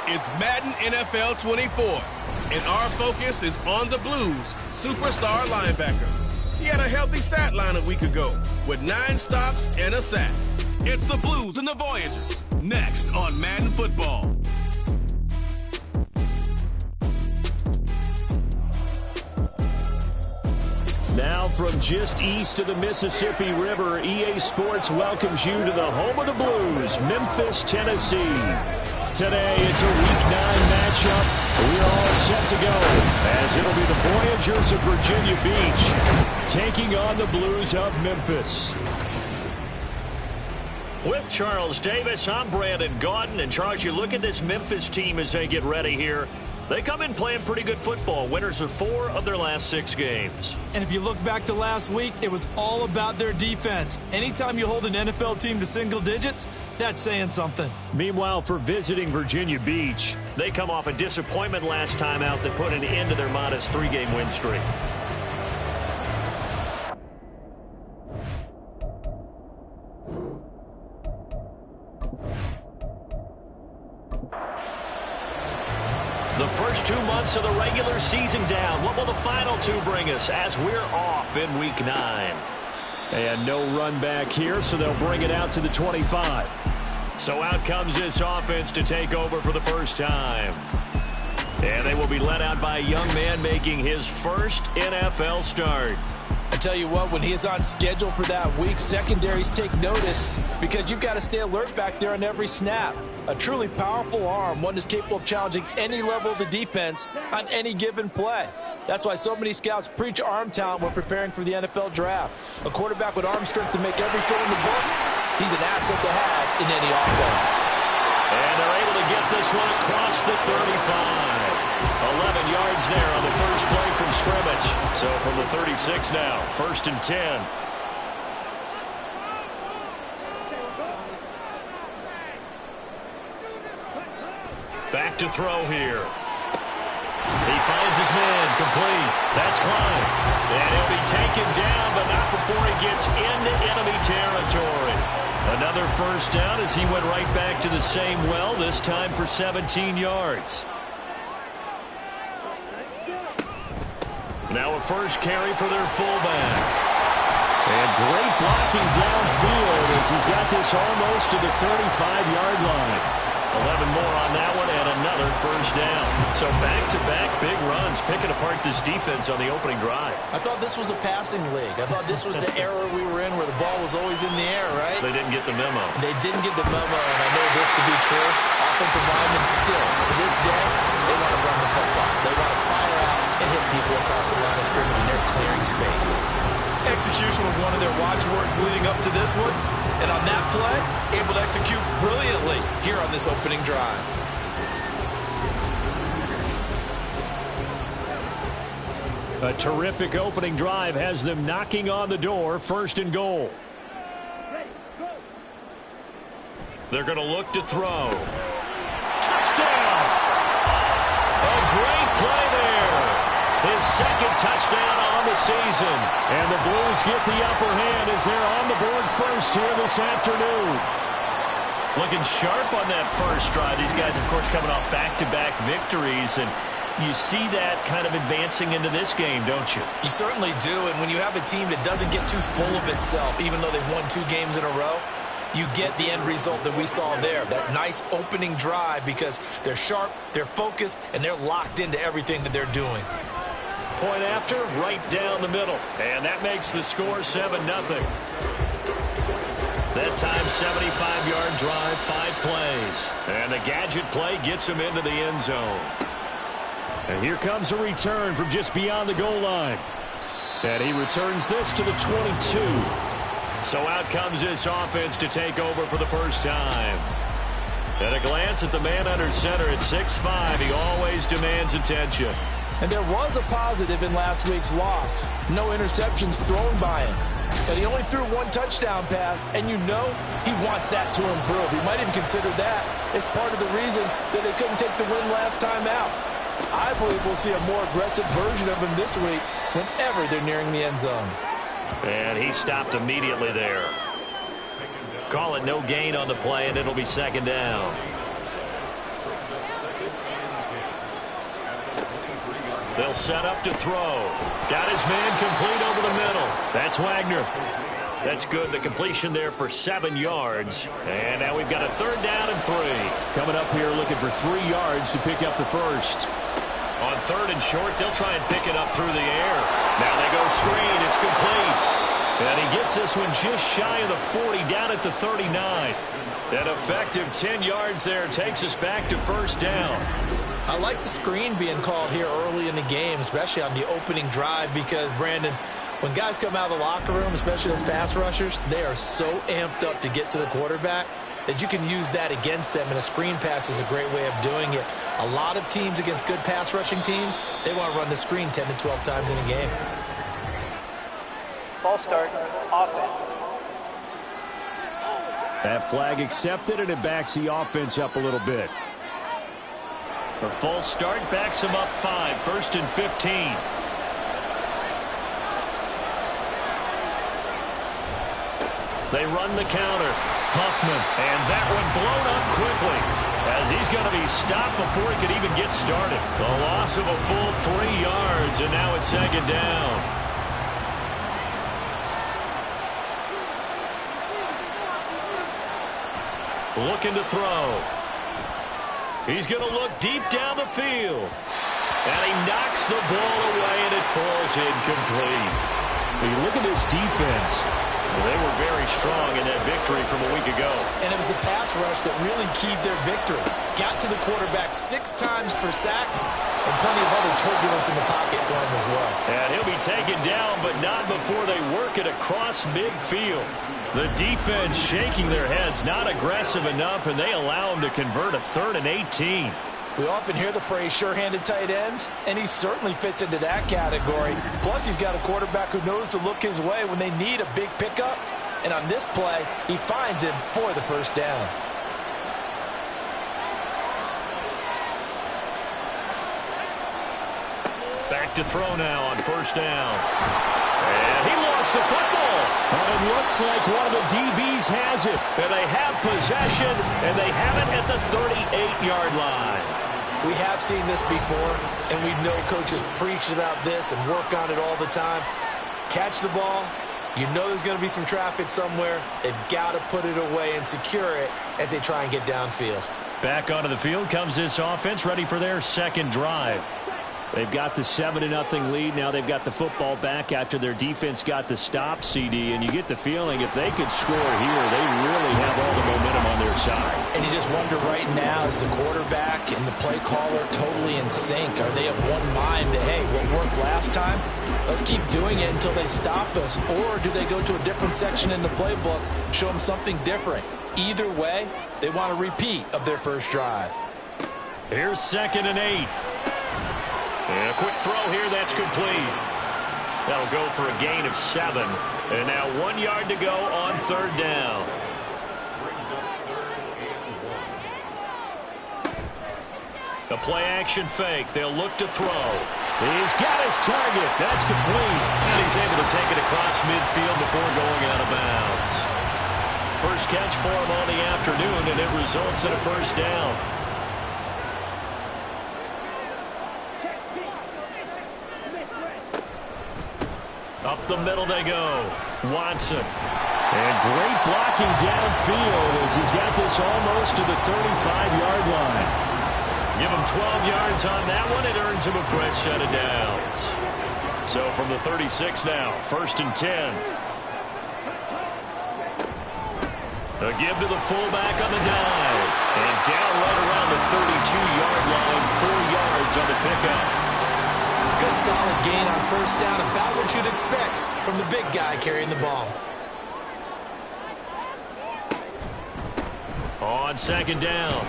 It's Madden NFL 24, and our focus is on the Blues' superstar linebacker. He had a healthy stat line a week ago with 9 stops and a sack. It's the Blues and the Voyagers, next on Madden Football. Now from just east of the Mississippi River, EA Sports welcomes you to the home of the Blues, Memphis, Tennessee. Today, it's a Week 9 matchup. We're all set to go, as it'll be the Voyagers of Virginia Beach taking on the Blues of Memphis. With Charles Davis, I'm Brandon Gaudin. And Charles, you look at this Memphis team as they get ready here. They come in playing pretty good football. Winners of 4 of their last 6 games. And if you look back to last week, it was all about their defense. Anytime you hold an NFL team to single digits, that's saying something. Meanwhile, for visiting Virginia Beach, they come off a disappointment last time out that put an end to their modest 3-game win streak. The first 2 months of the regular season down. What will the final 2 bring us as we're off in Week 9? And no run back here, so they'll bring it out to the 25. So out comes this offense to take over for the first time. And they will be led out by a young man making his first NFL start. I tell you what, when he is on schedule for that week, secondaries take notice because you've got to stay alert back there on every snap. A truly powerful arm, one that's capable of challenging any level of the defense on any given play. That's why so many scouts preach arm talent when preparing for the NFL draft. A quarterback with arm strength to make every throw in the book, he's an asset to have in any offense. And they're able to get this one across the 35. 11 yards there on the first play from scrimmage. So from the 36 now, 1st and 10. Back to throw here. He finds his man, complete. That's Klein. And he'll be taken down, but not before he gets into enemy territory. Another first down as he went right back to the same well, this time for 17 yards. Now a first carry for their fullback. And great blocking downfield as he's got this almost to the 35-yard line. 11 more on that one and another first down. So back-to-back big runs, picking apart this defense on the opening drive. I thought this was a passing league. I thought this was the era we were in where the ball was always in the air, right? They didn't get the memo. They didn't get the memo, and I know this to be true. Offensive linemen still, to this day, they want to run the football. They want to fire out and hit people across the line of scrimmage, and they're clearing space. Execution was one of their watchwords leading up to this one. And on that play, able to execute brilliantly here on this opening drive. A terrific opening drive has them knocking on the door, 1st and goal. They're going to look to throw. Touchdown! A great play there. His 2nd touchdown on the season. And the Blues get the upper hand as they're on the board first here this afternoon. Looking sharp on that first drive. These guys, of course, coming off back-to-back victories. And you see that kind of advancing into this game, don't you? You certainly do. And when you have a team that doesn't get too full of itself, even though they've won 2 games in a row, you get the end result that we saw there. That nice opening drive because they're sharp, they're focused, and they're locked into everything that they're doing. Point after, right down the middle. And that makes the score 7-0. That time, 75-yard drive, 5 plays. And the gadget play gets him into the end zone. And here comes a return from just beyond the goal line. And he returns this to the 22. So out comes this offense to take over for the first time. At a glance at the man under center at 6'5", he always demands attention. And there was a positive in last week's loss. No interceptions thrown by him. But he only threw 1 touchdown pass, and you know he wants that to improve. He might even consider that as part of the reason that they couldn't take the win last time out. I believe we'll see a more aggressive version of him this week whenever they're nearing the end zone. And he stopped immediately there. Call it no gain on the play, and it'll be 2nd down. They'll set up to throw. Got his man complete over the middle. That's Wagner. That's good. The completion there for 7 yards. And now we've got a 3rd down and 3. Coming up here looking for 3 yards to pick up the first. On 3rd and short, they'll try and pick it up through the air. Now they go screen. It's complete. And he gets this one just shy of the 40, down at the 39. An effective 10 yards there takes us back to 1st down. I like the screen being called here early in the game, especially on the opening drive, because, Brandon, when guys come out of the locker room, especially those pass rushers, they are so amped up to get to the quarterback that you can use that against them, and a screen pass is a great way of doing it. A lot of teams against good pass rushing teams, they want to run the screen 10 to 12 times in a game. False start, offense. That flag accepted, and it backs the offense up a little bit. A false start backs him up 5, 1st and 15. They run the counter. Huffman, and that one blown up quickly as he's going to be stopped before he could even get started. A loss of a full 3 yards, and now it's 2nd down. Looking to throw. He's going to look deep down the field. And he knocks the ball away, and it falls incomplete. When you look at this defense, they were very strong in that victory from a week ago. And it was the pass rush that really keyed their victory. Got to the quarterback 6 times for sacks, and plenty of other turbulence in the pocket for him as well. And he'll be taken down, but not before they work it across midfield. The defense shaking their heads, not aggressive enough, and they allow him to convert a 3rd and 18. We often hear the phrase sure-handed tight ends, and he certainly fits into that category. Plus, he's got a quarterback who knows to look his way when they need a big pickup. And on this play, he finds him for the 1st down. Back to throw now on 1st down. And he lost the football. It looks like one of the DBs has it. And they have possession, and they have it at the 38-yard line. We have seen this before, and we know coaches preach about this and work on it all the time. Catch the ball. You know there's going to be some traffic somewhere. They've got to put it away and secure it as they try and get downfield. Back onto the field comes this offense, ready for their 2nd drive. They've got the 7-0 lead. Now they've got the football back after their defense got the stop, CD. And you get the feeling if they could score here, they really have all the momentum on their side. And you just wonder right now, is the quarterback and the play caller totally in sync? Are they of one mind that, hey, what worked last time, let's keep doing it until they stop us? Or do they go to a different section in the playbook, show them something different? Either way, they want a repeat of their 1st drive. Here's 2nd and 8. And a quick throw here, that's complete. That'll go for a gain of 7. And now 1 yard to go on 3rd down. The play action fake. They'll look to throw. He's got his target. That's complete. And he's able to take it across midfield before going out of bounds. First catch for him on the afternoon, and it results in a 1st down. Up the middle they go. Watson. And great blocking downfield as he's got this almost to the 35-yard line. Give him 12 yards on that one. It earns him a fresh set of downs. So from the 36 now, 1st and 10. A give to the fullback on the dive. And down right around the 32-yard line, 4 yards on the pickup. Good solid gain on 1st down, about what you'd expect from the big guy carrying the ball. On 2nd down,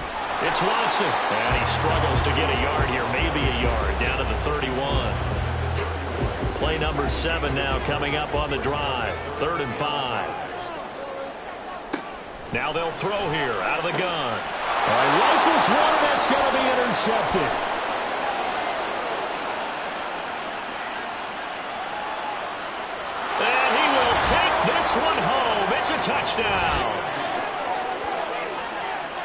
it's Watson. And he struggles to get a yard here, maybe a yard, down to the 31. Play number 7 now coming up on the drive, 3rd and 5. Now they'll throw here out of the gun. Rifles one, and that's going to be intercepted. Take this one home. It's a touchdown.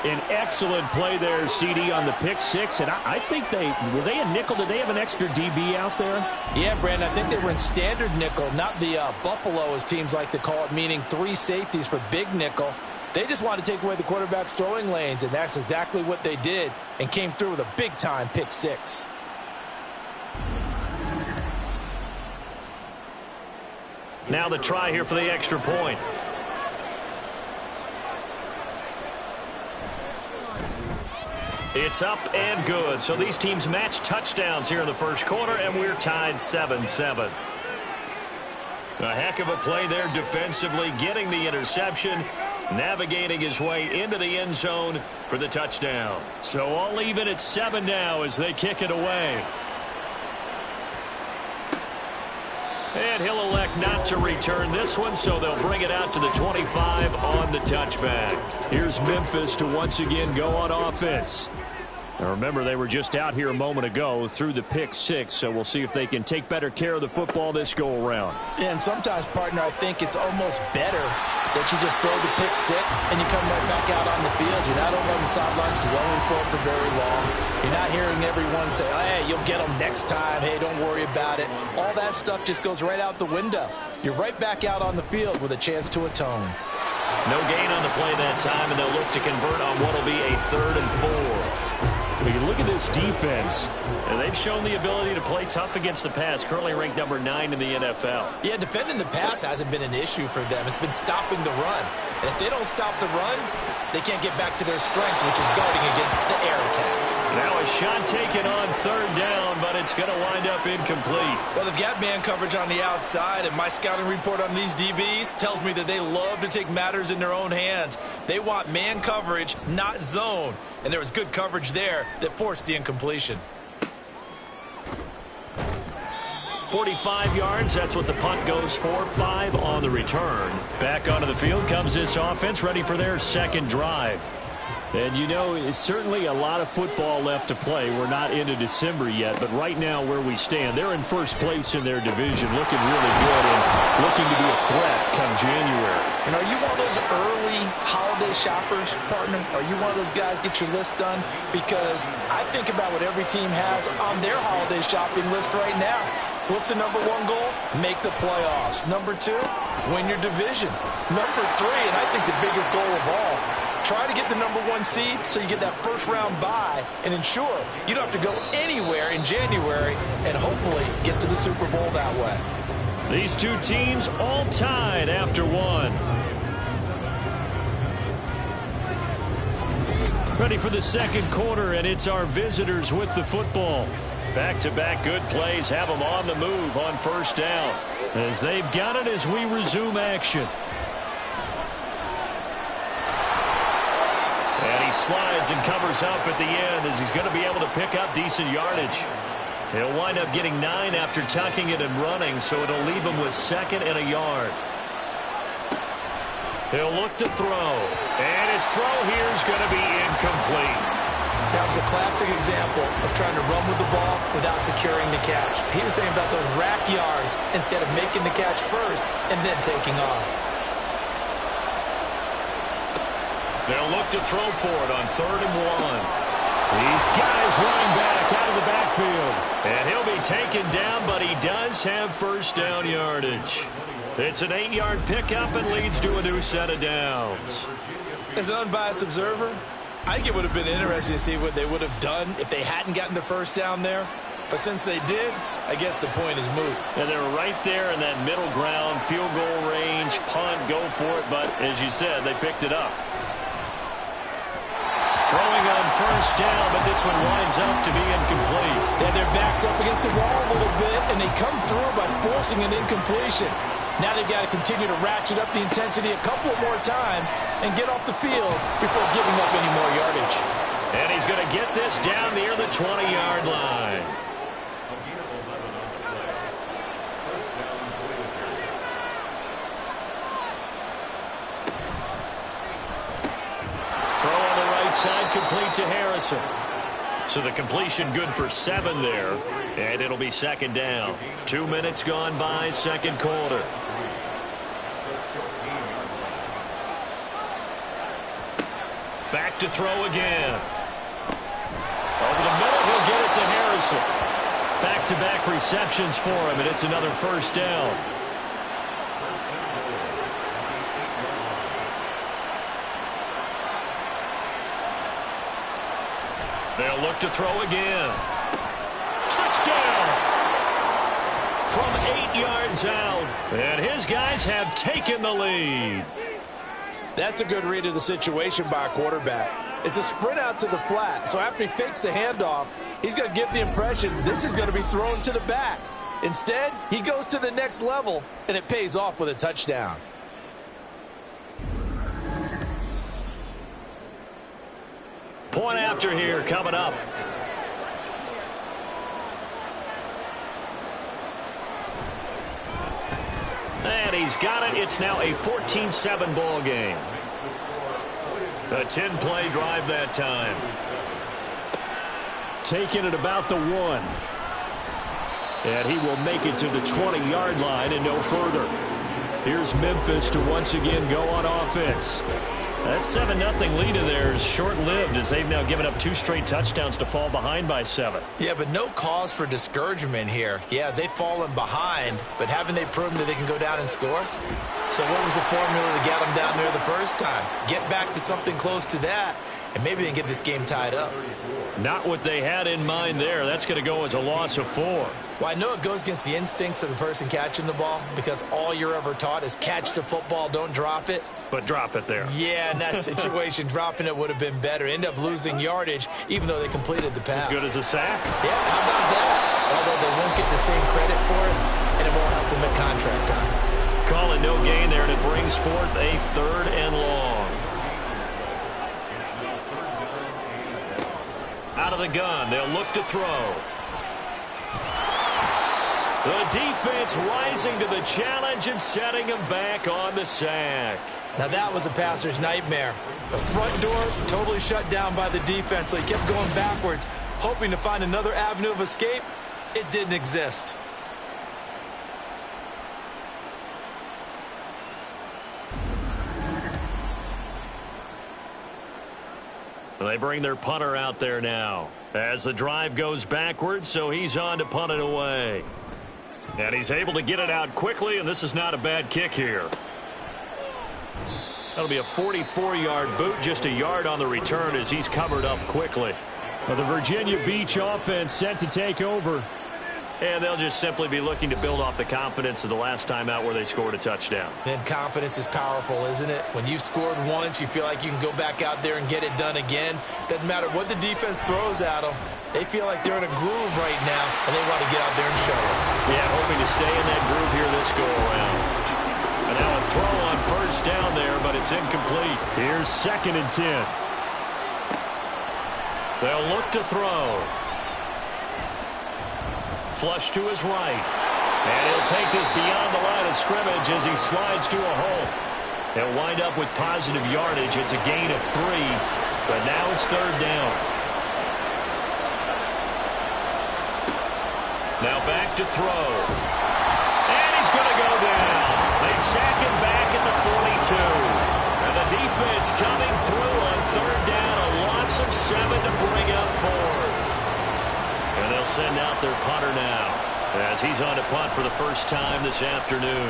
An excellent play there, CD, on the pick six. And I think were they a nickel? Did they have an extra DB out there? Yeah, Brandon, I think they were in standard nickel, not the Buffalo, as teams like to call it, meaning 3 safeties for big nickel. They just wanted to take away the quarterback's throwing lanes, and that's exactly what they did, and came through with a big-time pick six. Now the try here for the extra point. It's up and good. So these teams match touchdowns here in the first quarter, and we're tied 7-7. A heck of a play there defensively, getting the interception, navigating his way into the end zone for the touchdown. So all even at 7 now as they kick it away. And he'll elect not to return this one, so they'll bring it out to the 25 on the touchback. Here's Memphis to once again go on offense. Now remember, they were just out here a moment ago through the pick six, so we'll see if they can take better care of the football this go-around. Yeah, and sometimes, partner, I think it's almost better that you just throw the pick six and you come right back out on the field. You're not over on the sidelines dwelling for it for very long. You're not hearing everyone say, hey, you'll get them next time. Hey, don't worry about it. All that stuff just goes right out the window. You're right back out on the field with a chance to atone. No gain on the play that time, and they'll look to convert on what will be a 3rd and 4. We can look at this defense. And they've shown the ability to play tough against the pass, currently ranked number 9 in the NFL. Yeah, defending the pass hasn't been an issue for them. It's been stopping the run. And if they don't stop the run, they can't get back to their strength, which is guarding against the air attack. Now a shot taken on 3rd down, but it's going to wind up incomplete. Well, they've got man coverage on the outside, and my scouting report on these DBs tells me that they love to take matters in their own hands. They want man coverage, not zone. And there was good coverage there that forced the incompletion. 45 yards, that's what the punt goes for. 5 on the return. Back onto the field comes this offense, ready for their second drive. And, you know, it's certainly a lot of football left to play. We're not into December yet, but right now where we stand, they're in first place in their division, looking really good and looking to be a threat come January. And are you one of those early holiday shoppers, partner? Are you one of those guys get your list done? Because I think about what every team has on their holiday shopping list right now. What's the number 1 goal? Make the playoffs. Number 2, win your division. Number 3, and I think the biggest goal of all, try to get the number 1 seed so you get that first-round bye and ensure you don't have to go anywhere in January and hopefully get to the Super Bowl that way. These two teams all tied after 1. Ready for the second quarter, and it's our visitors with the football. Back-to-back good plays have them on the move on first down as they've got it as we resume action. And he slides and covers up at the end as he's going to be able to pick up decent yardage. He'll wind up getting 9 after tucking it and running, so it'll leave him with 2nd and a yard. He'll look to throw, and his throw here is going to be incomplete. That was a classic example of trying to run with the ball without securing the catch. He was thinking about those rack yards instead of making the catch first and then taking off. They'll look to throw for it on 3rd and 1. He's got his running back out of the backfield. And he'll be taken down, but he does have first down yardage. It's an 8-yard pickup and leads to a new set of downs. As an unbiased observer, I think it would have been interesting to see what they would have done if they hadn't gotten the first down there. But since they did, I guess the point is moot. And they're right there in that middle ground, field goal range, punt, go for it. But as you said, they picked it up. Throwing on first down, but this one winds up to be incomplete. They had their backs up against the wall a little bit, and they come through by forcing an incompletion. Now they've got to continue to ratchet up the intensity a couple of more times and get off the field before giving up any more yardage. And he's going to get this down near the 20-yard line. Throw on the right side, complete to Harrison. So the completion good for 7 there, and it'll be 2nd down. 2 minutes gone by, second quarter. Back to throw again. Over the middle, he'll get it to Harrison. Back-to-back receptions for him, and it's another first down. They'll look to throw again. Touchdown! From 8 yards out, and his guys have taken the lead. That's a good read of the situation by a quarterback. It's a sprint out to the flat, so after he fakes the handoff, he's going to give the impression this is going to be thrown to the back. Instead, he goes to the next level, and it pays off with a touchdown. Point after here coming up. And he's got it. It's now a 14-7 ball game. A 10-play drive that time. Taking it about the 1. And he will make it to the 20-yard line and no further. Here's Memphis to once again go on offense. That 7-0 lead of theirs short-lived as they've now given up 2 straight touchdowns to fall behind by 7. Yeah, but no cause for discouragement here. Yeah, they've fallen behind, but haven't they proven that they can go down and score? So what was the formula to get them down there the first time? Get back to something close to that, and maybe they can get this game tied up. Not what they had in mind there. That's going to go as a loss of 4. Well, I know it goes against the instincts of the person catching the ball because all you're ever taught is catch the football, don't drop it. But drop it there. Yeah, in that situation, dropping it would have been better. End up losing yardage, even though they completed the pass. As good as a sack? Yeah, how about that? Although they won't get the same credit for it, and it won't help them at contract time. Call it no gain there, and it brings forth a 3rd and long. Out of the gun, they'll look to throw. The defense rising to the challenge and setting him back on the sack. Now that was a passer's nightmare. The front door totally shut down by the defense, so he kept going backwards, hoping to find another avenue of escape. It didn't exist. They bring their punter out there now as the drive goes backwards, so he's on to punt it away. And he's able to get it out quickly, and this is not a bad kick here. That'll be a 44-yard boot, just a yard on the return as he's covered up quickly. Well, the Virginia Beach offense set to take over. And they'll just simply be looking to build off the confidence of the last time out where they scored a touchdown. Then confidence is powerful, isn't it? When you've scored once, you feel like you can go back out there and get it done again. Doesn't matter what the defense throws at them. They feel like they're in a groove right now, and they want to get out there and show it. Yeah, hoping to stay in that groove here this go-around. And now a throw on first down there, but it's incomplete. Here's 2nd and 10. They'll look to throw. Flush to his right. And he'll take this beyond the line of scrimmage as he slides to a hole. He'll wind up with positive yardage. It's a gain of 3, but now it's 3rd down. Now back to throw. And he's going to go down. They sack him back at the 42. And the defense coming through on 3rd down. A loss of 7 to bring up 4th. And they'll send out their punter now as he's on to punt for the first time this afternoon.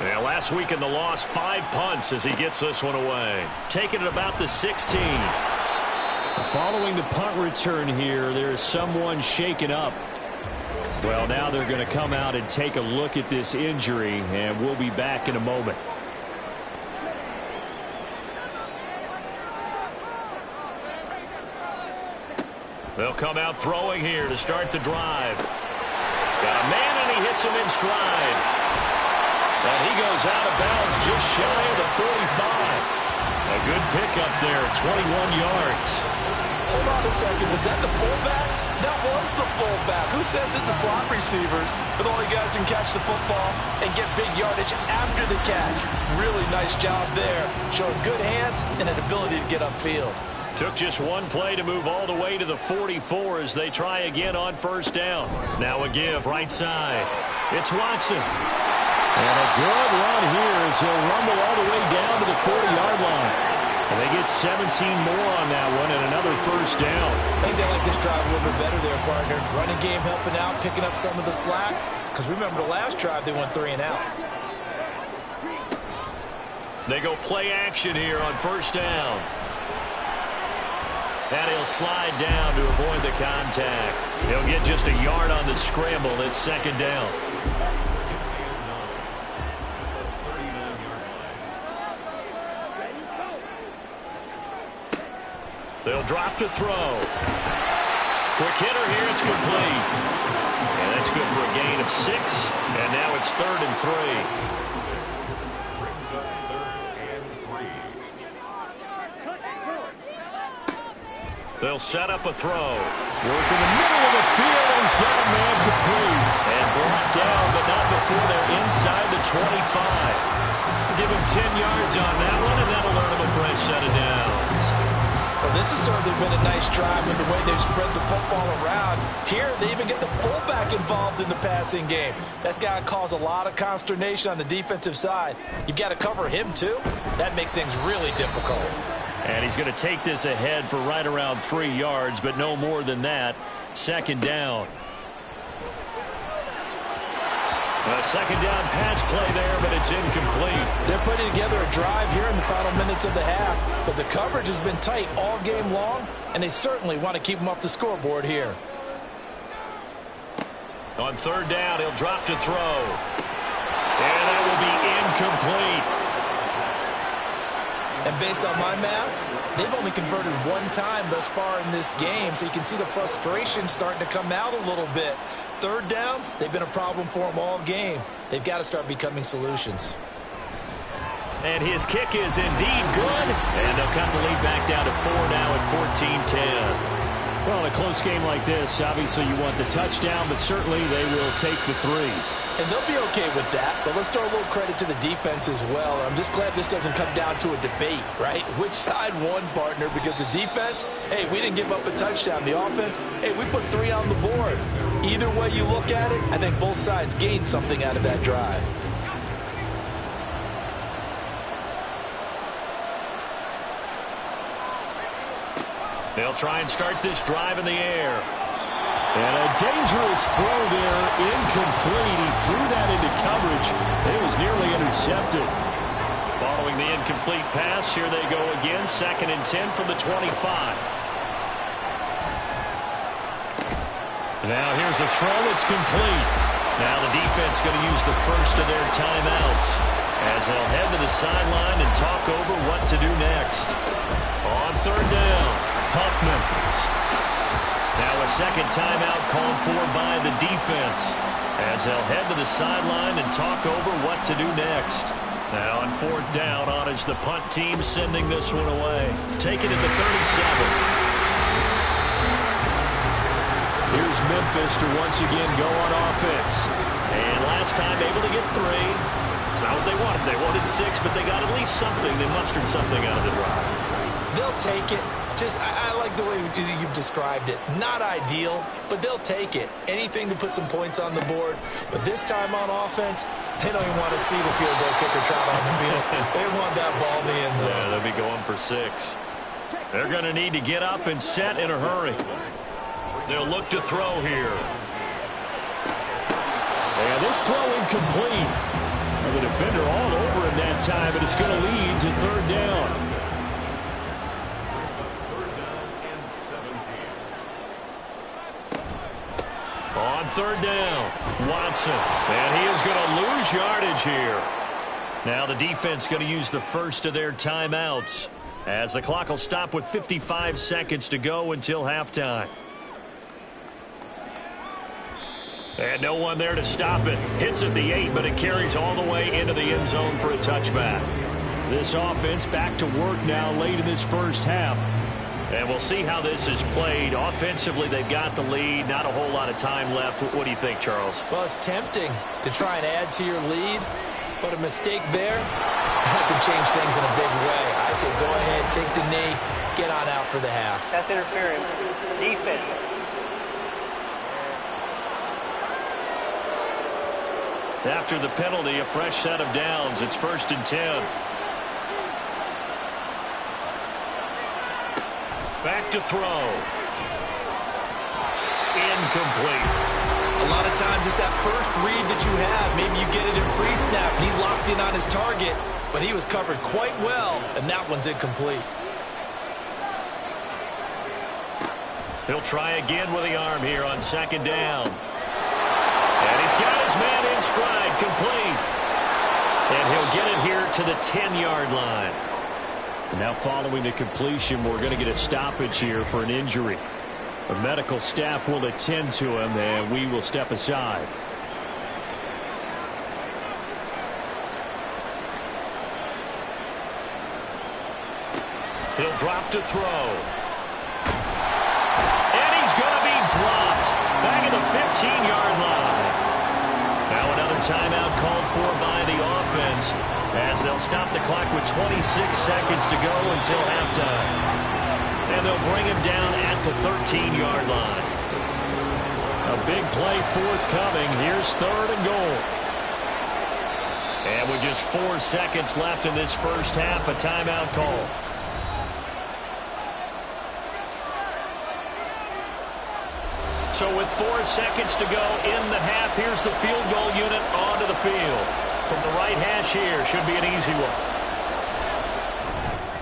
And last week in the loss, 5 punts as he gets this one away. Taking it about the 16. Following the punt return here, there's someone shaken up. Well, now they're going to come out and take a look at this injury, and we'll be back in a moment. They'll come out throwing here to start the drive. Got a man, and he hits him in stride. And he goes out of bounds just shy of the 45. A good pickup there, 21 yards. Hold on a second. Was that the fullback? That was the fullback. Who says it? The slot receivers. But all you guys can catch the football and get big yardage after the catch. Really nice job there. Showing good hands and an ability to get upfield. Took just one play to move all the way to the 44 as they try again on first down. Now a give right side. It's Watson. And a good run here as he'll rumble all the way down to the 40-yard line. And they get 17 more on that one and another first down. I think they like this drive a little bit better there, partner. Running game helping out, picking up some of the slack. Because remember, the last drive they went 3 and out. They go play action here on first down. And he'll slide down to avoid the contact. He'll get just a yard on the scramble. It's second down. They'll drop to throw. Quick hitter here. It's complete. And that's good for a gain of 6. And now it's 3rd and 3. They'll set up a throw. Work in the middle of the field, and he's got a man complete. And brought down, but not before they're inside the 25. Give him 10 yards on that one, and that'll earn him a fresh set of downs. Well, this has certainly been a nice drive with the way they've spread the football around. Here, they even get the fullback involved in the passing game. That's got to cause a lot of consternation on the defensive side. You've got to cover him, too. That makes things really difficult. And he's going to take this ahead for right around 3 yards, but no more than that. Second down. A second down pass play there, but it's incomplete. They're putting together a drive here in the final minutes of the half, but the coverage has been tight all game long, and they certainly want to keep them off the scoreboard here. On third down, he'll drop to throw. And that will be incomplete. And based on my math, they've only converted 1 time thus far in this game, so you can see the frustration starting to come out a little bit. Third downs, they've been a problem for them all game. They've got to start becoming solutions. And his kick is indeed good. And they'll cut the lead back down to 4 now at 14-10. Well, in a close game like this, obviously you want the touchdown, but certainly they will take the 3. And they'll be okay with that, but let's throw a little credit to the defense as well. I'm just glad this doesn't come down to a debate, right? Which side won, partner? Because the defense, hey, we didn't give up a touchdown. The offense, hey, we put 3 on the board. Either way you look at it, I think both sides gained something out of that drive. They'll try and start this drive in the air. And a dangerous throw there, incomplete. He threw that into coverage. It was nearly intercepted. Following the incomplete pass, here they go again. 2nd and 10 from the 25. Now here's a throw. It's complete. Now the defense going to use the first of their timeouts as they'll head to the sideline and talk over what to do next. On third down, Huffman. Now a second timeout called for by the defense as they'll head to the sideline and talk over what to do next. Now on 4th down, on is the punt team sending this one away. Taking it to 37. Here's Memphis to once again go on offense. And last time able to get 3. It's not what they wanted. They wanted 6, but they got at least something. They mustered something out of the drive. They'll take it. I like the way you've described it. Not ideal, but they'll take it. Anything to put some points on the board. But this time on offense, they don't even want to see the field goal kicker trot on the field. They want that ball in the end zone. Yeah, they'll be going for 6. They're going to need to get up and set in a hurry. They'll look to throw here. And this throw incomplete. And the defender all over him that time, but it's going to lead to 3rd down. On 3rd down, Watson. And he is going to lose yardage here. Now the defense going to use the first of their timeouts as the clock will stop with 55 seconds to go until halftime. And no one there to stop it. Hits at the 8, but it carries all the way into the end zone for a touchback. This offense back to work now late in this first half. And we'll see how this is played. Offensively, they've got the lead. Not a whole lot of time left. What do you think, Charles? Well, it's tempting to try and add to your lead, but a mistake there, that could change things in a big way. I say go ahead, take the knee, get on out for the half. That's interference. Defense. After the penalty, a fresh set of downs. It's 1st and 10. Back to throw. Incomplete. A lot of times it's that first read that you have. Maybe you get it in pre-snap, and he locked in on his target, but he was covered quite well, and that one's incomplete. He'll try again with the arm here on second down. And he's got his man in stride, complete. And he'll get it here to the 10-yard line. And now following the completion, we're going to get a stoppage here for an injury. The medical staff will attend to him, and we will step aside. He'll drop to throw. And he's going to be dropped back at the 15-yard line. Now another timeout called for by the offense as they'll stop the clock with 26 seconds to go until halftime. And they'll bring him down at the 13-yard line. A big play forthcoming. Here's 3rd and goal. And with just 4 seconds left in this first half, a timeout call. So with 4 seconds to go in the half, here's the field goal unit onto the field. From the right hash here, should be an easy one.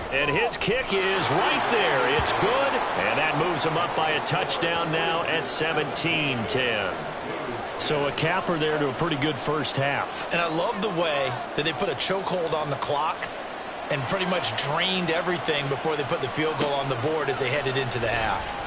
And his kick is right there. It's good, and that moves him up by a touchdown now at 17-10. So a capper there to a pretty good first half. And I love the way that they put a chokehold on the clock and pretty much drained everything before they put the field goal on the board as they headed into the half.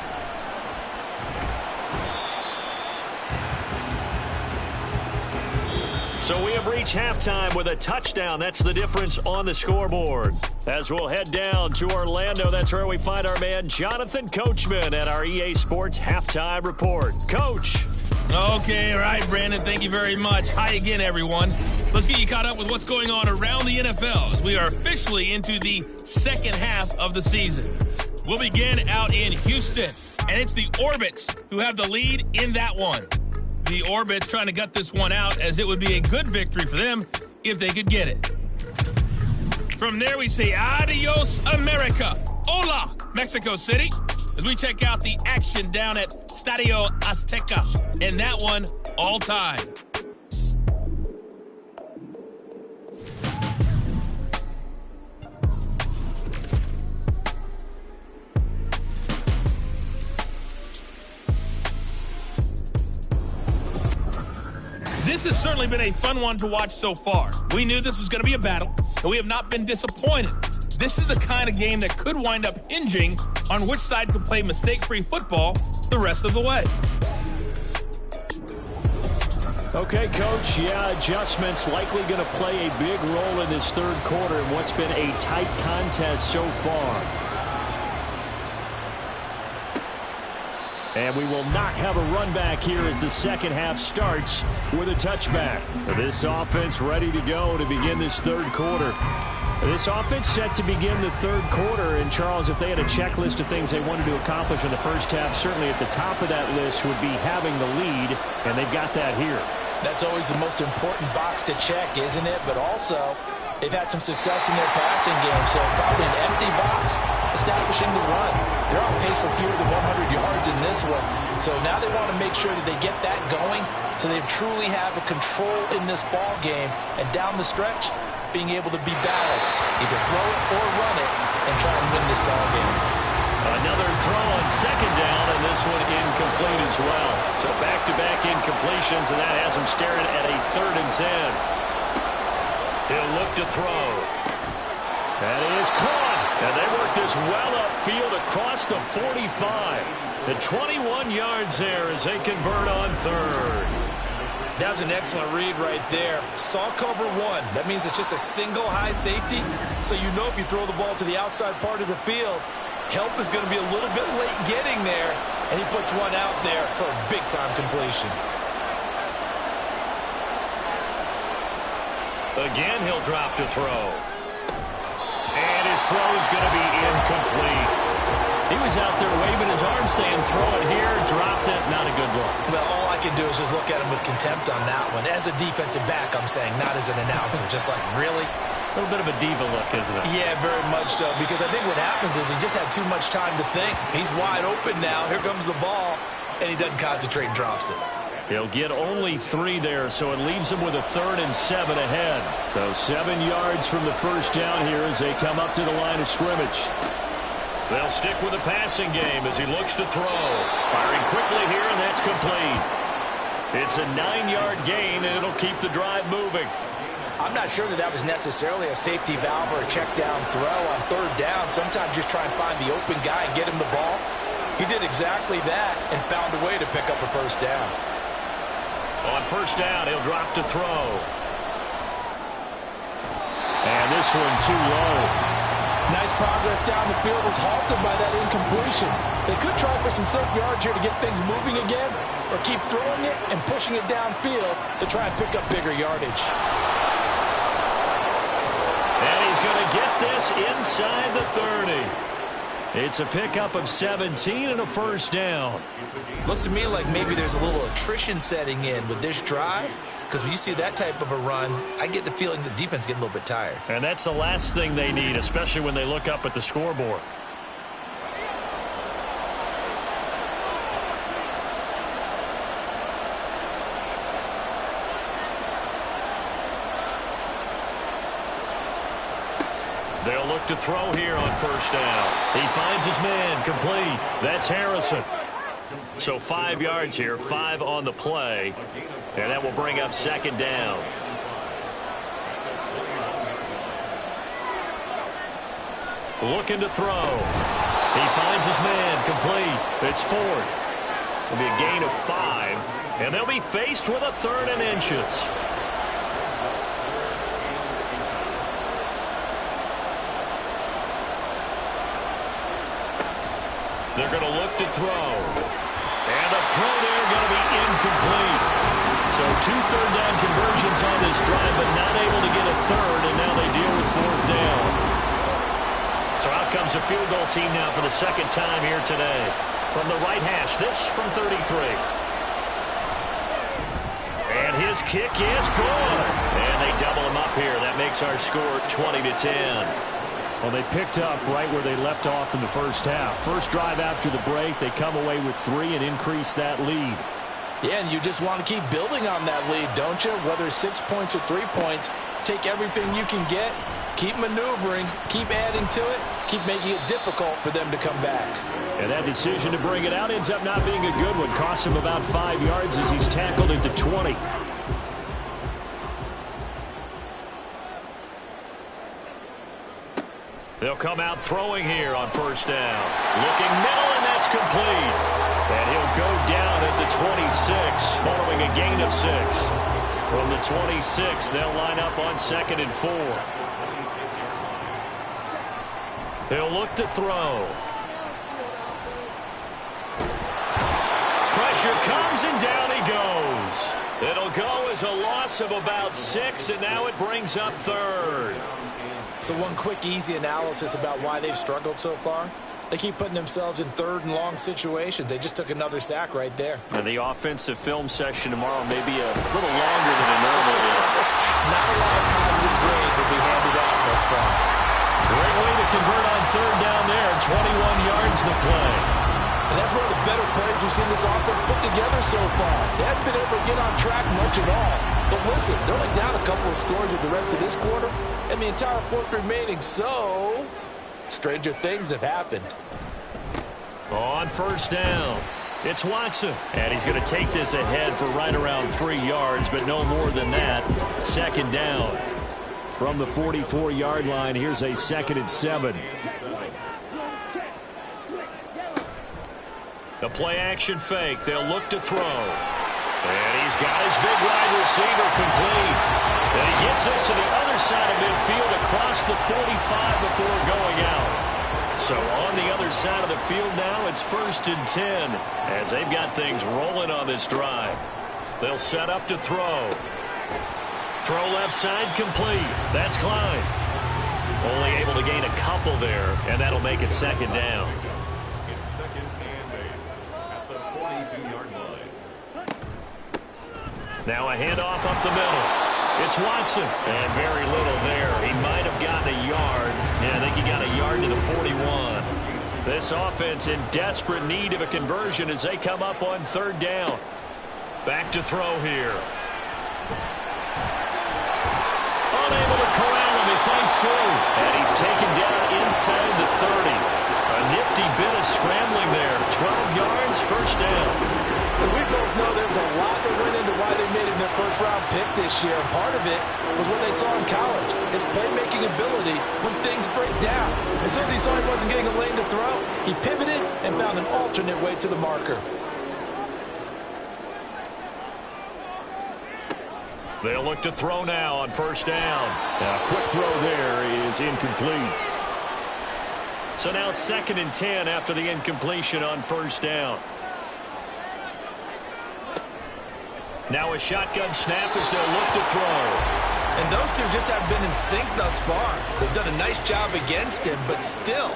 So we have reached halftime with a touchdown. That's the difference on the scoreboard. As we'll head down to Orlando, that's where we find our man Jonathan Coachman at our EA Sports Halftime Report. Coach. Okay, all right, Brandon, thank you very much. Hi again, everyone. Let's get you caught up with what's going on around the NFL as we are officially into the second half of the season. We'll begin out in Houston, and it's the Orbits who have the lead in that one. The Orbits trying to gut this one out as it would be a good victory for them if they could get it. From there, we say adios, America. Hola, Mexico City, as we check out the action down at Estadio Azteca. And that one, all time. This has certainly been a fun one to watch so far. We knew this was going to be a battle, and we have not been disappointed. This is the kind of game that could wind up hinging on which side can play mistake-free football the rest of the way. Okay, Coach, adjustments likely going to play a big role in this third quarter in what's been a tight contest so far. And we will not have a run back here as the second half starts with a touchback. This offense ready to go to begin this third quarter. This offense set to begin the third quarter. And, Charles, if they had a checklist of things they wanted to accomplish in the first half, certainly at the top of that list would be having the lead, and they've got that here. That's always the most important box to check, isn't it? But also, they've had some success in their passing game, so probably an empty box establishing the run. They're on pace for fewer than 100 yards in this one. So now they want to make sure that they get that going so they truly have a control in this ball game. And down the stretch, being able to be balanced, either throw it or run it, and try and win this ball game. Another throw on second down, and this one incomplete as well. So back-to-back incompletions, and that has him staring at a 3rd and 10. He'll look to throw. That is caught. And they work this well upfield across the 45. The 21 yards there as they convert on 3rd. That was an excellent read right there. Saw cover one. That means it's just a single high safety. So you know if you throw the ball to the outside part of the field, help is going to be a little bit late getting there. And he puts one out there for a big-time completion. Again, he'll drop to throw. And his throw is going to be incomplete. He was out there waving his arm saying, throw it here, dropped it, not a good look. Well, all I can do is just look at him with contempt on that one. As a defensive back, I'm saying, not as an announcer. Just like, really? A little bit of a diva look, isn't it? Yeah, very much so, because I think what happens is he just had too much time to think. He's wide open now. Here comes the ball, and he doesn't concentrate and drops it. He'll get only 3 there, so it leaves him with a 3rd and 7 ahead. So 7 yards from the first down here as they come up to the line of scrimmage. They'll stick with the passing game as he looks to throw. Firing quickly here, and that's complete. It's a 9-yard gain, and it'll keep the drive moving. I'm not sure that was necessarily a safety valve or a check down throw on 3rd down. Sometimes just try and find the open guy and get him the ball. He did exactly that and found a way to pick up a first down. On first down, he'll drop to throw. And this one too low. Nice progress down the field, was halted by that incompletion. They could try for some safe yards here to get things moving again, or keep throwing it and pushing it downfield to try and pick up bigger yardage. And he's going to get this inside the 30. It's a pickup of 17 and a first down. Looks to me like maybe there's a little attrition setting in with this drive, because when you see that type of a run, I get the feeling the defense getting a little bit tired. And that's the last thing they need, especially when they look up at the scoreboard. They'll look to throw here on first down. He finds his man, complete. That's Harrison. So 5 yards here, 5 on the play, and that will bring up 2nd down. Looking to throw. He finds his man, complete. It's 4th. It'll be a gain of 5, and they'll be faced with a 3rd and inches. They're going to look to throw. And the throw there going to be incomplete. So 2 third-down conversions on this drive, but not able to get a 3rd, and now they deal with 4th down. So out comes a field goal team now for the 2nd time here today. From the right hash, this from 33. And his kick is good. And they double him up here. That makes our score 20-10. Well, they picked up right where they left off in the first half. First drive after the break, they come away with 3 and increase that lead. Yeah, and you just want to keep building on that lead, don't you? Whether it's 6 points or 3 points, take everything you can get, keep maneuvering, keep adding to it, keep making it difficult for them to come back. And that decision to bring it out ends up not being a good one. Costs him about 5 yards as he's tackled into 20. They'll come out throwing here on first down. Looking middle, and that's complete. And he'll go down at the 26, following a gain of 6. From the 26, they'll line up on 2nd and 4. He'll look to throw. Pressure comes, and down he goes. It'll go as a loss of about 6, and now it brings up 3rd. So one quick, easy analysis about why they've struggled so far. They keep putting themselves in 3rd and long situations. They just took another sack right there. And the offensive film session tomorrow may be a little longer than it normally is. Not a lot of positive grades will be handed out thus far. Great way to convert on 3rd down there. 21 yards to play. And that's one of the better plays we've seen this offense put together so far. They haven't been able to get on track much at all. But listen, they're only down a couple of scores with the rest of this quarter and the entire 4th remaining, so stranger things have happened. On first down, it's Watson. And he's going to take this ahead for right around 3 yards, but no more than that. 2nd down. From the 44-yard line, here's a 2nd and 7. The play-action fake. They'll look to throw. And he's got his big wide receiver complete. And he gets us to the other side of midfield across the 45 before going out. So on the other side of the field now, it's 1st and 10 as they've got things rolling on this drive. They'll set up to throw. Throw left side complete. That's Klein. Only able to gain a couple there, and that'll make it 2nd down. Now a handoff up the middle. It's Watson. And very little there. He might have gotten a yard. Yeah, I think he got a yard to the 41. This offense in desperate need of a conversion as they come up on third down. Back to throw here. Unable to corral him. He fights through. And he's taken down inside the 30. A nifty bit of scrambling there. 12 yards, first down. As we both know, there's a lot that went into why they made him their first-round pick this year. Part of it was what they saw in college, his playmaking ability when things break down. As soon as he saw he wasn't getting a lane to throw, he pivoted and found an alternate way to the marker. They'll look to throw now on first down. A quick throw there is incomplete. So now 2nd and 10 after the incompletion on first down. Now a shotgun snap as they'll look to throw. And those two just haven't been in sync thus far. They've done a nice job against him, but still,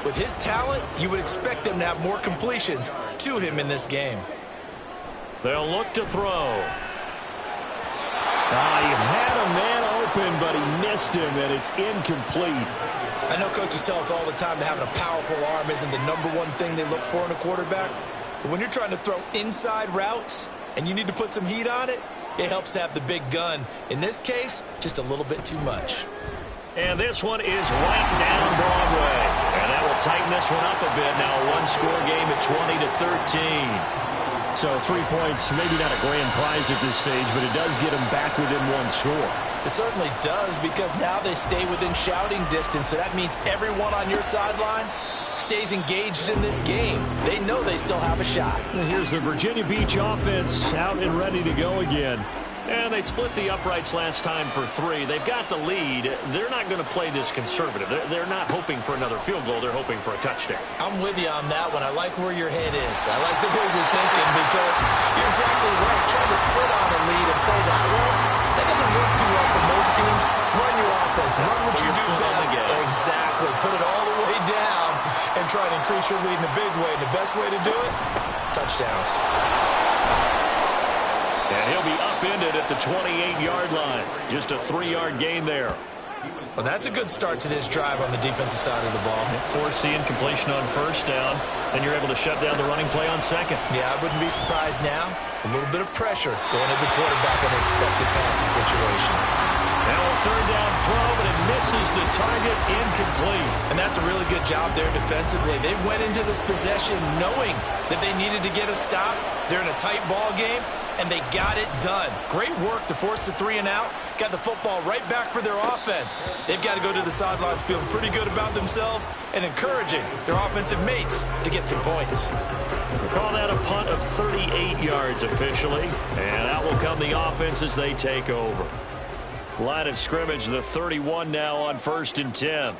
with his talent, you would expect them to have more completions to him in this game. They'll look to throw. He had a man open, but he missed him, and it's incomplete. I know coaches tell us all the time that having a powerful arm isn't the #1 thing they look for in a quarterback. But when you're trying to throw inside routes and you need to put some heat on it, it helps to have the big gun. In this case, just a little bit too much. And this one is right down Broadway. And that will tighten this one up a bit. Now a one-score game at 20-13. So 3 points, maybe not a grand prize at this stage, but it does get them back within one score. It certainly does, because now they stay within shouting distance, so that means everyone on your sideline stays engaged in this game. They know they still have a shot. And here's the Virginia Beach offense out and ready to go again. And they split the uprights last time for 3. They've got the lead. They're not going to play this conservative. They're not hoping for another field goal. They're hoping for a touchdown. I'm with you on that one. I like where your head is. I like the way you're thinking, because you're exactly right. Trying to sit on a lead and play that way, that doesn't work too well for most teams. Run your offense. Run what you do best. Exactly. Put it all the way down and try to increase your lead in a big way. And the best way to do it, touchdowns. And he'll be upended at the 28-yard line. Just a 3-yard gain there. Well, that's a good start to this drive on the defensive side of the ball. Force the incompletion on first down. Then you're able to shut down the running play on second. Yeah, I wouldn't be surprised now. A little bit of pressure going at the quarterback in an expected passing situation. Now a third down throw, but it misses the target, incomplete. And that's a really good job there defensively. They went into this possession knowing that they needed to get a stop. They're in a tight ball game, and they got it done. Great work to force the 3 and out. Got the football right back for their offense. They've got to go to the sidelines feeling pretty good about themselves and encouraging their offensive mates to get some points. We'll call that a punt of 38 yards officially. And out will come the offense as they take over. Line of scrimmage, the 31 now on 1st and 10.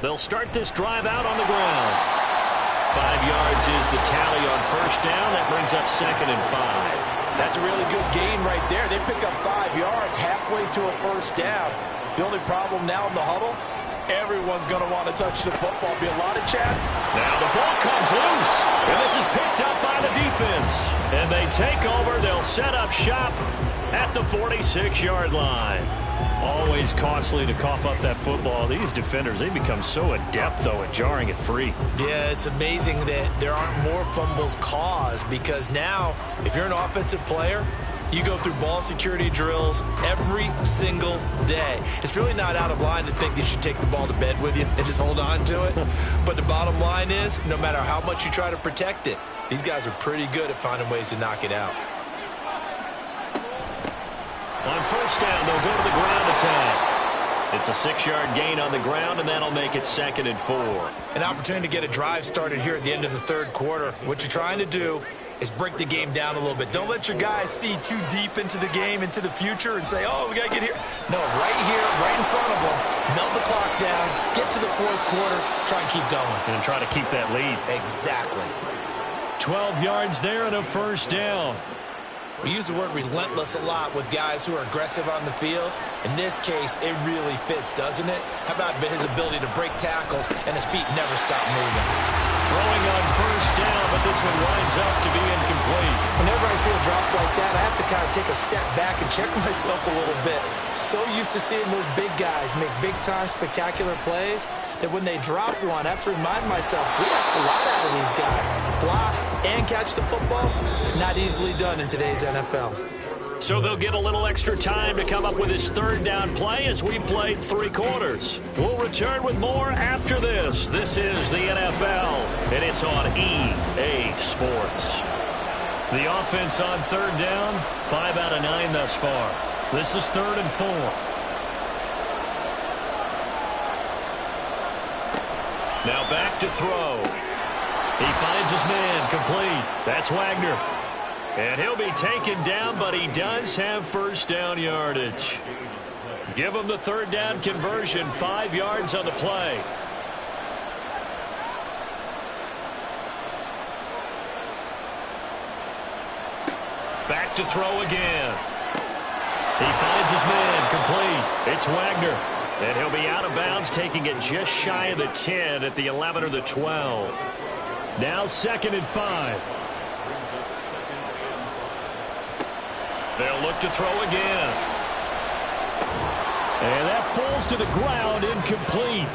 They'll start this drive out on the ground. 5 yards is the tally on first down. That brings up 2nd and 5. That's a really good gain right there. They pick up 5 yards halfway to a first down. The only problem now in the huddle, everyone's going to want to touch the football. Be a lot of chat. Now the ball comes loose. And this is picked up by the defense. And they take over. They'll set up shop at the 46-yard line. Always costly to cough up that football. These defenders, they become so adept, though, at jarring it free. Yeah, it's amazing that there aren't more fumbles caused, because now, if you're an offensive player, you go through ball security drills every single day. It's really not out of line to think that you should take the ball to bed with you and just hold on to it. But the bottom line is, no matter how much you try to protect it, these guys are pretty good at finding ways to knock it out. On first down, they'll go to the ground attack. It's a 6-yard gain on the ground, and that'll make it 2nd and 4. An opportunity to get a drive started here at the end of the third quarter. What you're trying to do is break the game down a little bit. Don't let your guys see too deep into the game, into the future, and say, oh, we got to get here. No, right here, right in front of them, melt the clock down, get to the fourth quarter, try and keep going. And try to keep that lead. Exactly. 12 yards there and a first down. We use the word relentless a lot with guys who are aggressive on the field. In this case, it really fits, doesn't it? How about his ability to break tackles and his feet never stop moving? Throwing on first down, but this one winds up to be incomplete. Whenever I see a drop like that, I have to kind of take a step back and check myself a little bit. So used to seeing those big guys make big-time spectacular plays that when they drop one, I have to remind myself, we ask a lot out of these guys. Block and catch the football, not easily done in today's NFL. So they'll get a little extra time to come up with his third down play as we played 3 quarters. We'll return with more after this. This is the NFL, and it's on EA Sports. The offense on third down, 5 out of 9 thus far. This is 3rd and 4. Now back to throw. He finds his man, complete. That's Wagner. And he'll be taken down, but he does have first down yardage. Give him the third down conversion, 5 yards on the play. Back to throw again. He finds his man, complete. It's Wagner. And he'll be out of bounds, taking it just shy of the 10 at the 11 or the 12. Now 2nd and 5. They'll look to throw again. And that falls to the ground, incomplete.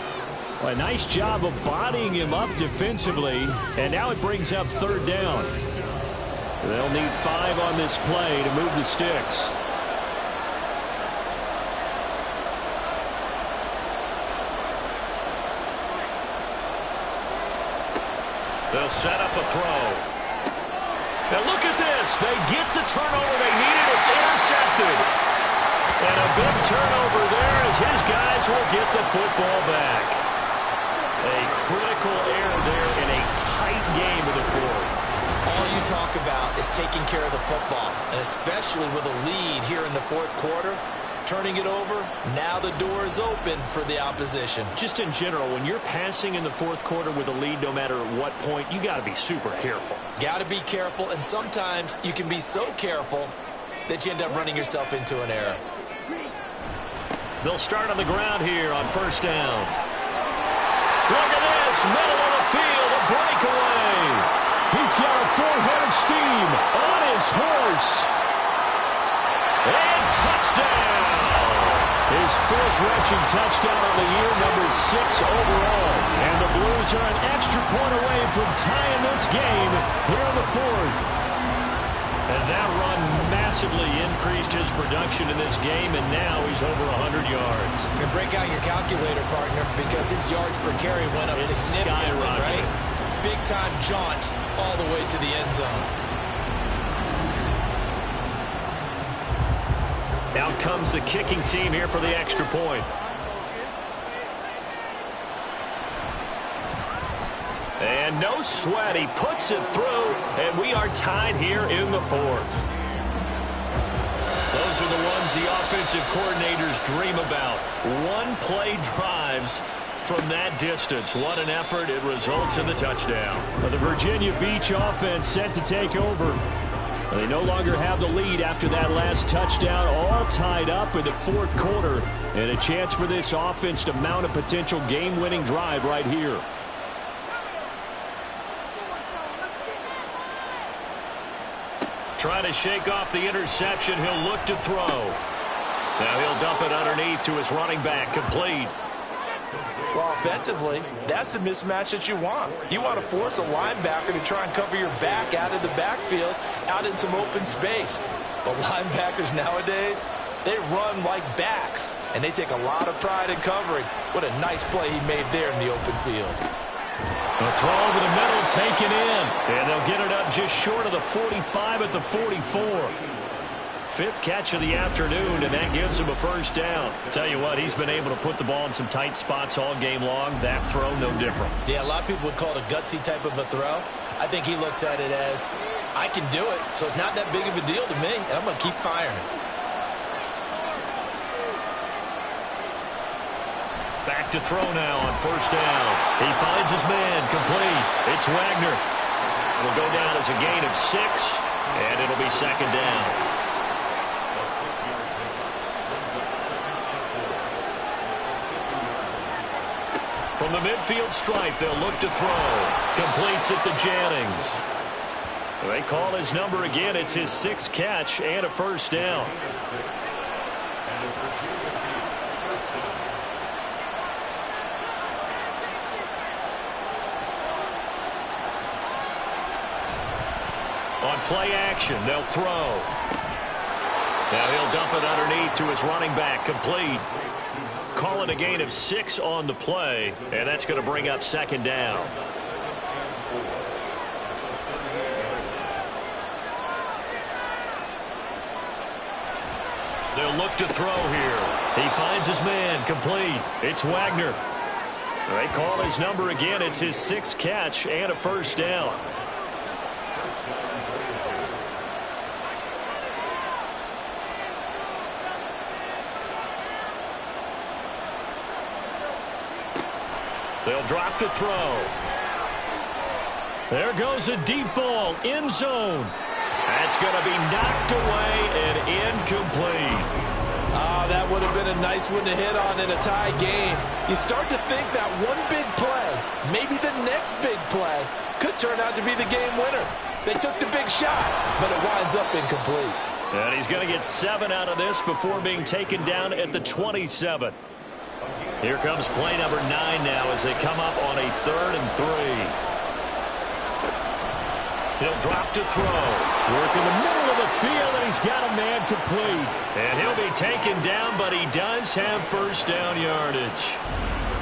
Well, a nice job of bodying him up defensively. And now it brings up 3rd down. They'll need 5 on this play to move the sticks. They'll set up a throw. Now look at this. They get the turnover they needed. It's intercepted. And a big turnover there as his guys will get the football back. A critical error there in a tight game of the 4th. All you talk about is taking care of the football, and especially with a lead here in the 4th quarter. Turning it over, now the door is open for the opposition. Just in general, when you're passing in the 4th quarter with a lead, no matter what point, you got to be super careful. Got to be careful, and sometimes you can be so careful that you end up running yourself into an error. They'll start on the ground here on first down. Look at this, middle of the field, a breakaway. He's got a full head of steam on his horse. And touchdown! His 4th rushing touchdown on the year, number 6 overall. And the Blues are an extra point away from tying this game here in the 4th. And that run massively increased his production in this game, and now he's over 100 yards. And break out your calculator, partner, because his yards per carry went up significantly, right? Big-time jaunt all the way to the end zone. Out comes the kicking team here for the extra point. And no sweat. He puts it through, and we are tied here in the 4th. Those are the ones the offensive coordinators dream about. One-play drives from that distance. What an effort. It results in the touchdown. Well, the Virginia Beach offense set to take over. They no longer have the lead after that last touchdown, all tied up in the 4th quarter, and a chance for this offense to mount a potential game-winning drive right here. Trying to shake off the interception. He'll look to throw. Now he'll dump it underneath to his running back, complete. Well, offensively, that's the mismatch that you want. You want to force a linebacker to try and cover your back out of the backfield, out in some open space. But linebackers nowadays, they run like backs, and they take a lot of pride in covering. What a nice play he made there in the open field. A throw over the middle, taken in. And they'll get it up just short of the 45 at the 44. 5th catch of the afternoon, and that gives him a first down. Tell you what, he's been able to put the ball in some tight spots all game long. That throw, no different. Yeah, a lot of people would call it a gutsy type of a throw. I think he looks at it as, I can do it, so it's not that big of a deal to me, and I'm going to keep firing. Back to throw now on first down. He finds his man, complete. It's Wagner. Will go down as a gain of 6, and it'll be 2nd down. From the midfield stripe, they'll look to throw. Completes it to Jennings. They call his number again. It's his 6th catch and a first down. On play action, they'll throw. Now he'll dump it underneath to his running back, complete. Calling a gain of 6 on the play, and that's going to bring up 2nd down. They'll look to throw here. He finds his man, complete. It's Wagner. They call his number again. It's his 6th catch and a first down. They'll drop to throw. There goes a deep ball, end zone. That's going to be knocked away and incomplete. Oh, that would have been a nice one to hit on in a tie game. You start to think that one big play, maybe the next big play, could turn out to be the game winner. They took the big shot, but it winds up incomplete. And he's going to get 7 out of this before being taken down at the 27. Here comes play number 9 now as they come up on a 3rd and 3. He'll drop to throw. Work in the middle of the field, and he's got a man complete. And he'll be taken down, but he does have first down yardage.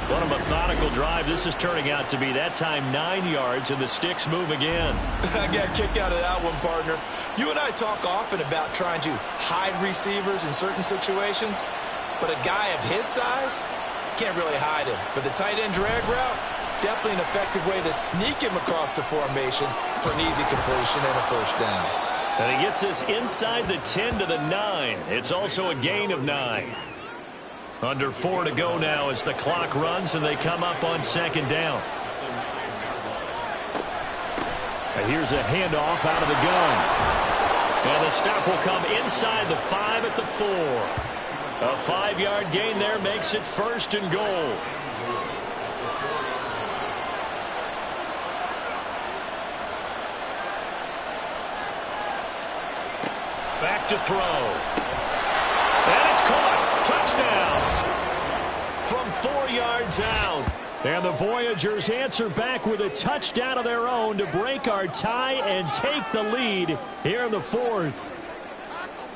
What a methodical drive this is turning out to be. That time 9 yards, and the sticks move again. I got a kick out of that one, partner. You and I talk often about trying to hide receivers in certain situations, but a guy of his size can't really hide him. But the tight end drag route, definitely an effective way to sneak him across the formation for an easy completion and a first down. And he gets this inside the 10 to the 9. It's also a gain of 9. Under 4 to go now as the clock runs and they come up on 2nd down. And here's a handoff out of the gun. And the stop will come inside the 5 at the 4. A 5-yard gain there makes it 1st and goal. Back to throw. And it's caught. Touchdown. From 4 yards out. And the Voyagers answer back with a touchdown of their own to break our tie and take the lead here in the 4th.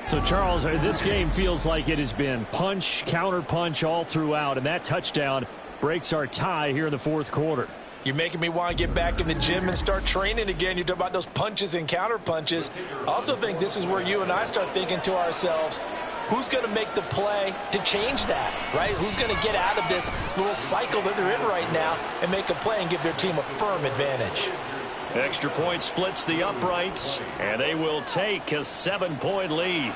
So, Charles, this game feels like it has been punch, counter punch all throughout, and that touchdown breaks our tie here in the 4th quarter. You're making me want to get back in the gym and start training again. You talk about those punches and counter punches. I also think this is where you and I start thinking to ourselves, who's going to make the play to change that, right? Who's going to get out of this little cycle that they're in right now and make a play and give their team a firm advantage? Extra point splits the uprights, and they will take a 7-point lead.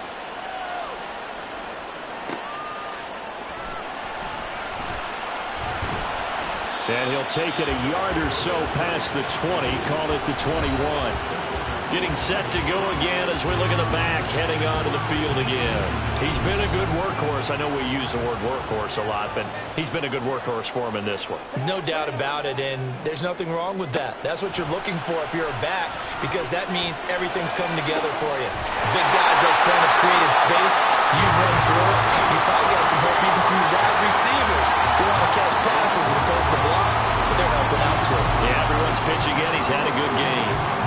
And he'll take it a yard or so past the 20, call it the 21. Getting set to go again as we look at the back, heading onto the field again. He's been a good workhorse. I know we use the word workhorse a lot, but he's been a good workhorse for him in this one. No doubt about it, and there's nothing wrong with that. That's what you're looking for if you're a back, because that means everything's coming together for you. Big guys up front have created space. You've run through it. You probably got some help even from your wide receivers who want to catch passes as opposed to block, but they're helping out too. Yeah, everyone's pitching in. He's had a good game.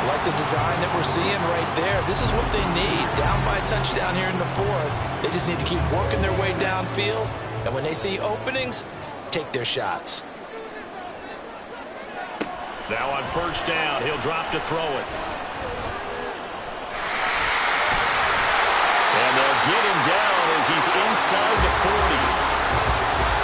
Like the design that we're seeing right there. This is what they need. Down by a touchdown here in the 4th. They just need to keep working their way downfield. And when they see openings, take their shots. Now on 1st down, he'll drop to throw it. And they'll get him down as he's inside the 40.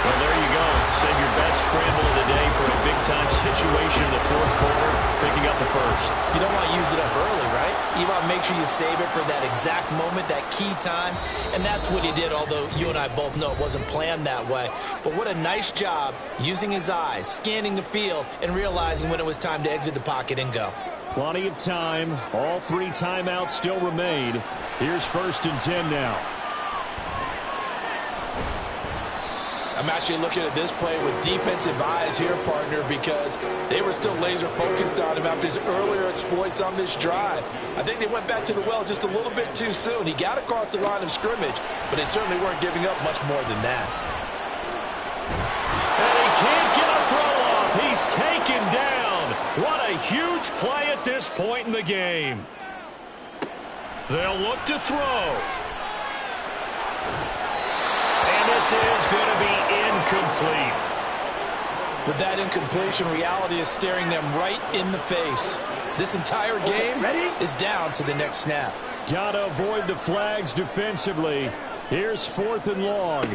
Well, there you go. Save your best scramble of the day for a big-time situation in the 4th quarter, picking up the 1st. You don't want to use it up early, right? You want to make sure you save it for that exact moment, that key time. And that's what he did, although you and I both know it wasn't planned that way. But what a nice job using his eyes, scanning the field, and realizing when it was time to exit the pocket and go. Plenty of time. All 3 timeouts still remain. Here's 1st and 10 now. I'm actually looking at this play with defensive eyes here, partner, because they were still laser focused on him after his earlier exploits on this drive. I think they went back to the well just a little bit too soon. He got across the line of scrimmage, but they certainly weren't giving up much more than that. And he can't get a throw off. He's taken down. What a huge play at this point in the game. They'll look to throw. And this is going to be incomplete. With that incompletion, reality is staring them right in the face. This entire game is down to the next snap. Got to avoid the flags defensively. Here's 4th and long.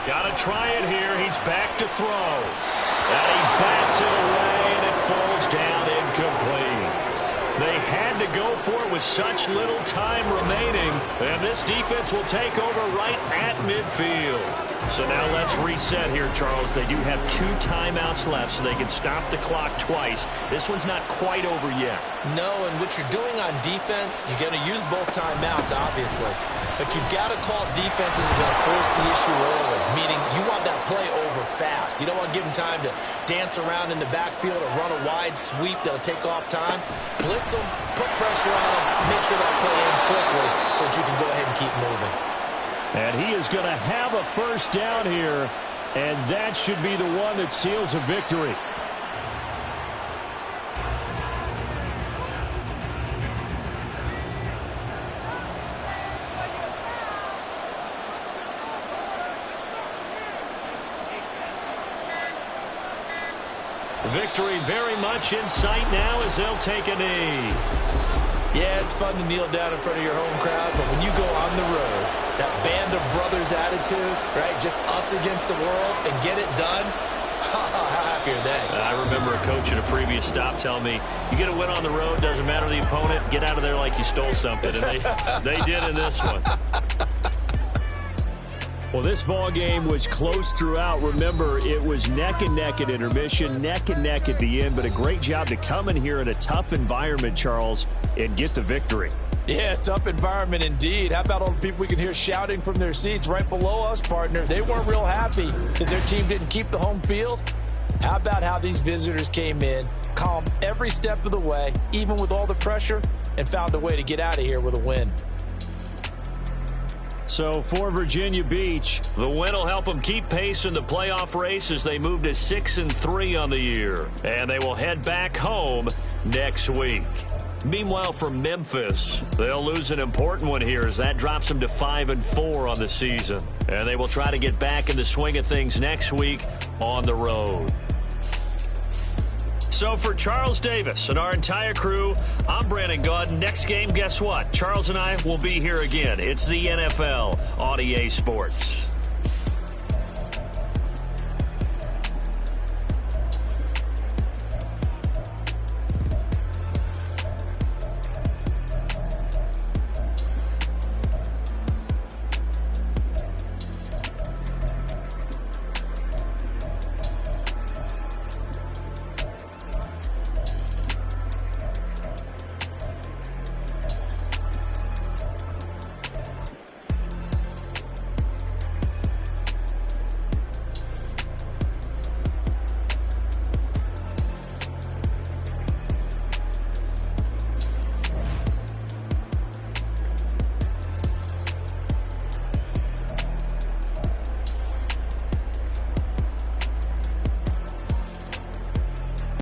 Got to try it here. He's back to throw. And he bats it away, and it falls down incomplete. They had to go for it with such little time remaining, and this defense will take over right at midfield. So now let's reset here, Charles. They do have 2 timeouts left, so they can stop the clock twice. This one's not quite over yet. No, and what you're doing on defense, you're going to use both timeouts, obviously. But you've got to call defenses are going to force the issue early, meaning you want that play over fast. You don't want to give them time to dance around in the backfield or run a wide sweep that'll take off time. Blitz them, put pressure on them, make sure that play ends quickly so that you can go ahead and keep moving. And he is going to have a first down here, and that should be the one that seals a victory. Victory very much in sight now as they'll take a knee. Yeah, it's fun to kneel down in front of your home crowd, but when you go on the road, that band of brothers attitude, right, just us against the world, and get it done, how happy are they? I remember a coach at a previous stop telling me, you get a win on the road, doesn't matter the opponent, get out of there like you stole something. And they did in this one. Well, this ball game was close throughout. Remember, it was neck and neck at intermission, neck and neck at the end, but a great job to come in here in a tough environment, Charles, and get the victory. Yeah, tough environment indeed. How about all the people we can hear shouting from their seats right below us, partner? They weren't real happy that their team didn't keep the home field. How about how these visitors came in, calm every step of the way, even with all the pressure, and found a way to get out of here with a win. So for Virginia Beach, the win will help them keep pace in the playoff race as they move to 6-3 on the year. And they will head back home next week. Meanwhile, for Memphis, they'll lose an important one here as that drops them to 5-4 on the season. And they will try to get back in the swing of things next week on the road. So for Charles Davis and our entire crew, I'm Brandon Gaudin. Next game, guess what? Charles and I will be here again. It's the NFL on EA Sports.